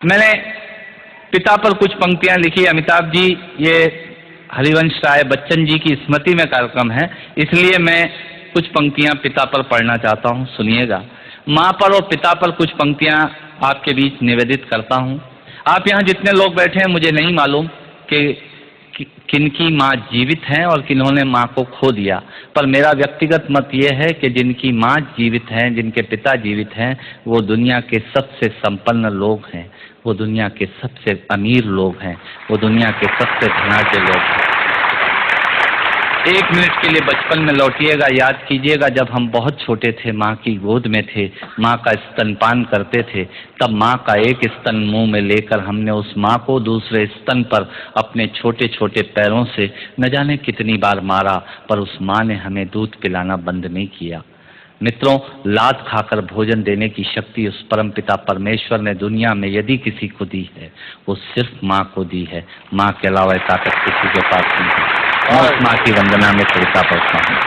मैंने पिता पर कुछ पंक्तियां लिखी। अमिताभ जी, ये हरिवंश राय बच्चन जी की स्मृति में कार्यक्रम है, इसलिए मैं कुछ पंक्तियां पिता पर पढ़ना चाहता हूं, सुनिएगा। माँ पर और पिता पर कुछ पंक्तियां आपके बीच निवेदित करता हूं। आप यहाँ जितने लोग बैठे हैं, मुझे नहीं मालूम कि किनकी माँ जीवित हैं और किन्होंने माँ को खो दिया, पर मेरा व्यक्तिगत मत यह है कि जिनकी माँ जीवित हैं, जिनके पिता जीवित हैं, वो दुनिया के सबसे संपन्न लोग हैं, वो दुनिया के सबसे अमीर लोग हैं, वो दुनिया के सबसे धनाढ्य लोग हैं। एक मिनट के लिए बचपन में लौटिएगा, याद कीजिएगा जब हम बहुत छोटे थे, माँ की गोद में थे, माँ का स्तनपान करते थे, तब माँ का एक स्तन मुंह में लेकर हमने उस माँ को दूसरे स्तन पर अपने छोटे छोटे पैरों से न जाने कितनी बार मारा, पर उस माँ ने हमें दूध पिलाना बंद नहीं किया। मित्रों, लात खाकर भोजन देने की शक्ति उस परमपिता परमेश्वर ने दुनिया में यदि किसी को दी है, वो सिर्फ माँ को दी है। माँ के अलावा ताकत किसी के पास नहीं है। मैं उस माँ की वंदना में खड़का पड़ता हूँ।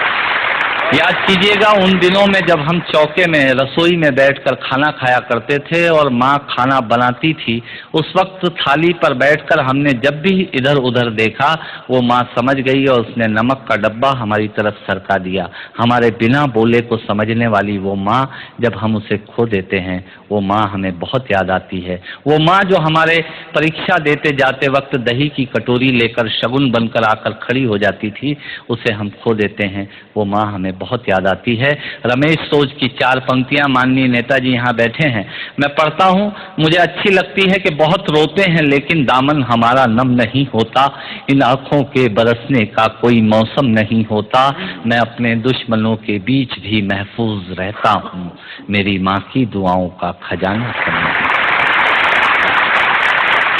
याद कीजिएगा उन दिनों में जब हम चौके में, रसोई में बैठकर खाना खाया करते थे और माँ खाना बनाती थी, उस वक्त थाली पर बैठकर हमने जब भी इधर उधर देखा, वो माँ समझ गई और उसने नमक का डब्बा हमारी तरफ सरका दिया। हमारे बिना बोले को समझने वाली वो माँ, जब हम उसे खो देते हैं, वो माँ हमें बहुत याद आती है। वो माँ जो हमारे परीक्षा देते जाते वक्त दही की कटोरी लेकर शगुन बनकर आकर खड़ी हो जाती थी, उसे हम खो देते हैं। वो माँ हमें बहुत याद आती है। रमेश सोज की 4 पंक्तियां माननीय नेताजी यहाँ बैठे हैं, मैं पढ़ता हूँ, मुझे अच्छी लगती है कि बहुत रोते हैं लेकिन दामन हमारा नम नहीं होता, इन आंखों के बरसने का कोई मौसम नहीं होता, मैं अपने दुश्मनों के बीच भी महफूज रहता हूँ, मेरी माँ की दुआओं का खजाना है।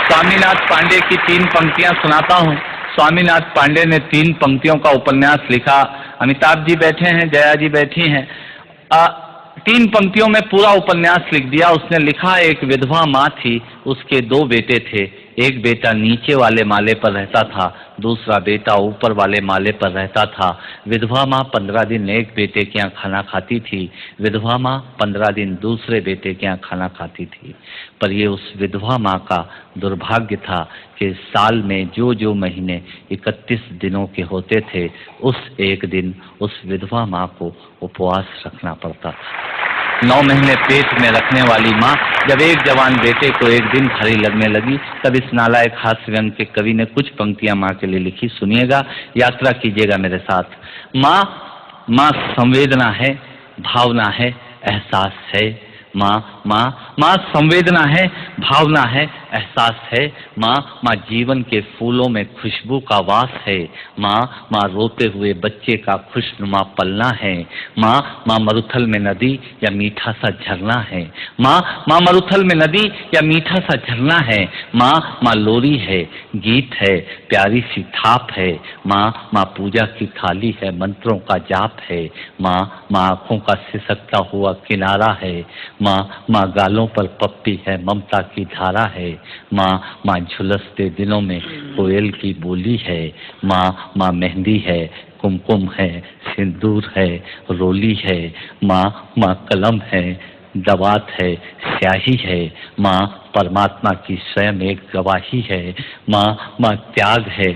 स्वामीनाथ पांडे की 3 पंक्तियां सुनाता हूँ। स्वामीनाथ पांडे ने 3 पंक्तियों का उपन्यास लिखा। अमिताभ जी बैठे हैं, जया जी बैठी हैं। 3 पंक्तियों में पूरा उपन्यास लिख दिया। उसने लिखा, एक विधवा माँ थी, उसके 2 बेटे थे। एक बेटा नीचे वाले माले पर रहता था, दूसरा बेटा ऊपर वाले माले पर रहता था। विधवा माँ 15 दिन एक बेटे के यहाँ खाना खाती थी, विधवा माँ 15 दिन दूसरे बेटे के यहाँ खाना खाती थी। पर ये उस विधवा माँ का दुर्भाग्य था कि साल में जो महीने 31 दिनों के होते थे, उस एक दिन उस विधवा माँ को उपवास रखना पड़ता था। 9 महीने पेट में रखने वाली माँ जब एक जवान बेटे को एक दिन भारी लगने लगी, तब इस नालायक हास्य व्यंग के कवि ने कुछ पंक्तियां माँ के लिए लिखी। सुनिएगा, यात्रा कीजिएगा मेरे साथ। माँ संवेदना है, भावना है, एहसास है। माँ संवेदना है, भावना है, एहसास है। माँ जीवन के फूलों में खुशबू का वास है। माँ रोते हुए बच्चे का खुशनुमा पलना है। माँ मरुथल में नदी या मीठा सा झरना है। माँ मरुथल में नदी या मीठा सा झरना है। माँ लोरी है, गीत है, प्यारी सी थाप है। माँ पूजा की थाली है, मंत्रों का जाप है। माँ आंखों का सिसकता हुआ किनारा है। माँ गालों पर पप्पी है, ममता की धारा है। माँ झुलसते दिनों में कोयल की बोली है। माँ मेहंदी है, कुमकुम है, सिंदूर है, रोली है। माँ कलम है, दवात है, स्याही है। माँ परमात्मा की स्वयं एक गवाही है। माँ त्याग है,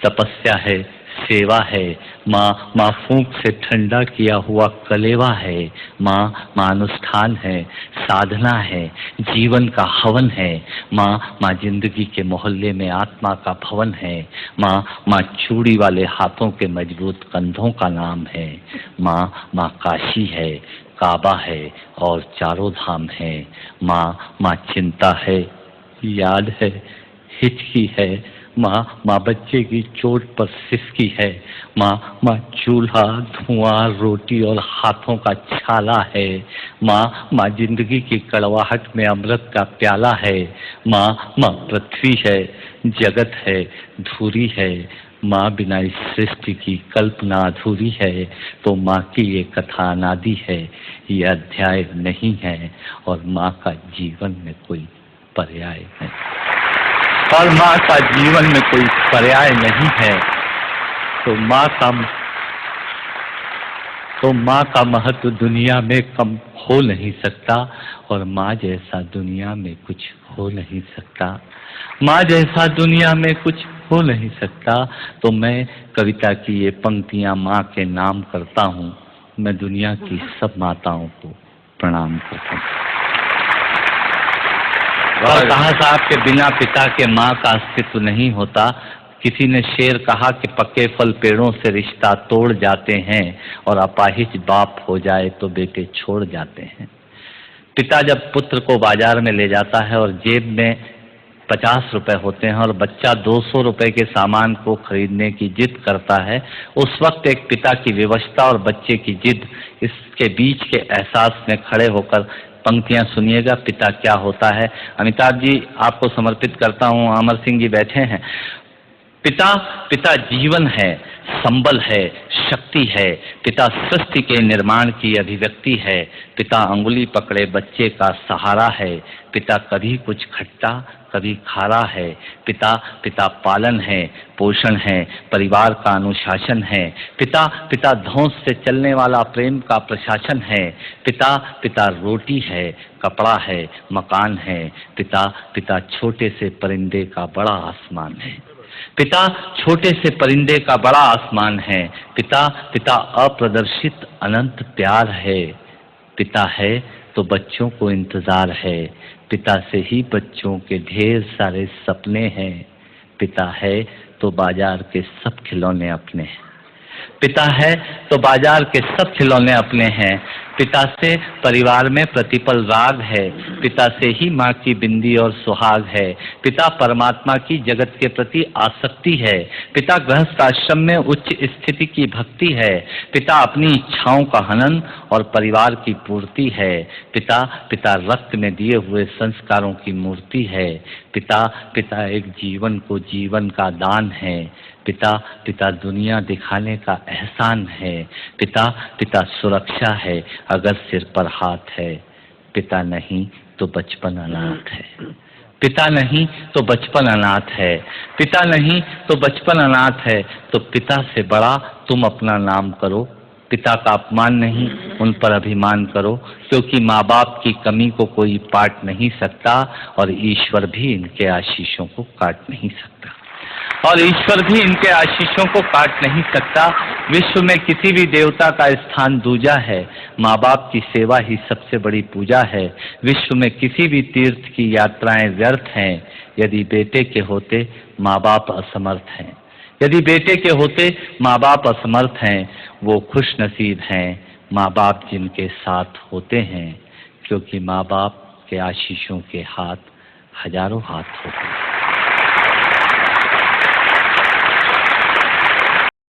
तपस्या है, सेवा है। माँ फूंक से ठंडा किया हुआ कलेवा है। माँ अनुष्ठान है, साधना है, जीवन का हवन है। माँ जिंदगी के मोहल्ले में आत्मा का भवन है। माँ चूड़ी वाले हाथों के मजबूत कंधों का नाम है। माँ काशी है, काबा है और चारों धाम है। माँ चिंता है, याद है, हिचकी है। माँ बच्चे की चोट पर सिसकी है। माँ चूल्हा, धुआं, रोटी और हाथों का छाला है। माँ जिंदगी की कड़वाहट में अमृत का प्याला है। माँ पृथ्वी है, जगत है, धूरी है। माँ बिना इस सृष्टि की कल्पना अधूरी है। तो माँ की ये कथा अनादि है, ये अध्याय नहीं है, और माँ का जीवन में कोई पर्याय नहीं, और माँ का जीवन में कोई पर्याय नहीं है। तो माँ का महत्व दुनिया में कम हो नहीं सकता, और माँ जैसा दुनिया में कुछ हो हो नहीं सकता, माँ जैसा दुनिया में कुछ हो नहीं सकता। तो मैं कविता की ये पंक्तियां माँ के नाम करता हूँ। मैं दुनिया की सब माताओं को प्रणाम करता हूँ। और कहा साहब के बिना पिता के माँ का अस्तित्व नहीं होता। किसी ने शेर कहा कि पक्के फल पेड़ों से रिश्ता तोड़ जाते हैं और अपाहिज बाप हो जाए तो बेटे छोड़ जाते हैं। पिता जब पुत्र को बाजार में ले जाता है और जेब में 50 रुपए होते हैं और बच्चा 200 रुपए के सामान को खरीदने की जिद करता है, उस वक्त एक पिता की विवशता और बच्चे की जिद, इसके बीच के एहसास में खड़े होकर पंक्तियां सुनिएगा, पिता क्या होता है। अमिताभ जी आपको समर्पित करता हूं। अमर सिंह जी बैठे हैं। पिता पिता जीवन है, संबल है, शक्ति है। पिता सृष्टि के निर्माण की अभिव्यक्ति है। पिता अंगुली पकड़े बच्चे का सहारा है। पिता कभी कुछ खट्टा कभी खारा है। पिता पिता पालन है, पोषण है, परिवार का अनुशासन है। पिता पिता धौंस से चलने वाला प्रेम का प्रशासन है। पिता पिता रोटी है, कपड़ा है, मकान है। पिता पिता छोटे से परिंदे का बड़ा आसमान है। पिता छोटे से परिंदे का बड़ा आसमान है। पिता पिता अप्रदर्शित अनंत प्यार है। पिता है तो बच्चों को इंतजार है। पिता से ही बच्चों के ढेर सारे सपने हैं। पिता है तो बाजार के सब खिलौने अपने हैं। पिता है तो बाजार के सब खिलौने अपने हैं। पिता से परिवार में प्रतिपल राग है। पिता से ही माँ की बिंदी और सुहाग है। पिता परमात्मा की जगत के प्रति आसक्ति है। पिता गृहस्थ आश्रम में उच्च स्थिति की भक्ति है। पिता अपनी इच्छाओं का हनन और परिवार की पूर्ति है। पिता पिता रक्त में दिए हुए संस्कारों की मूर्ति है। पिता पिता एक जीवन को जीवन का दान है। पिता पिता दुनिया दिखाने का एहसान है। पिता पिता सुरक्षा है अगर सिर पर हाथ है। पिता नहीं तो बचपन अनाथ है। पिता नहीं तो बचपन अनाथ है। पिता नहीं तो बचपन अनाथ है। तो पिता से बड़ा तुम अपना नाम करो। पिता का अपमान नहीं, उन पर अभिमान करो, क्योंकि माँ बाप की कमी को कोई पाट नहीं सकता और ईश्वर भी इनके आशीषों को काट नहीं सकता। और ईश्वर भी इनके आशीषों को काट नहीं सकता। विश्व में किसी भी देवता का स्थान दूजा है। माँ बाप की सेवा ही सबसे बड़ी पूजा है। विश्व में किसी भी तीर्थ की यात्राएं व्यर्थ हैं यदि बेटे के होते माँ बाप असमर्थ हैं। यदि बेटे के होते माँ बाप असमर्थ हैं। वो खुश नसीब हैं माँ बाप जिनके साथ होते हैं, क्योंकि माँ बाप के आशीषों के हाथ हजारों हाथ होते हैं।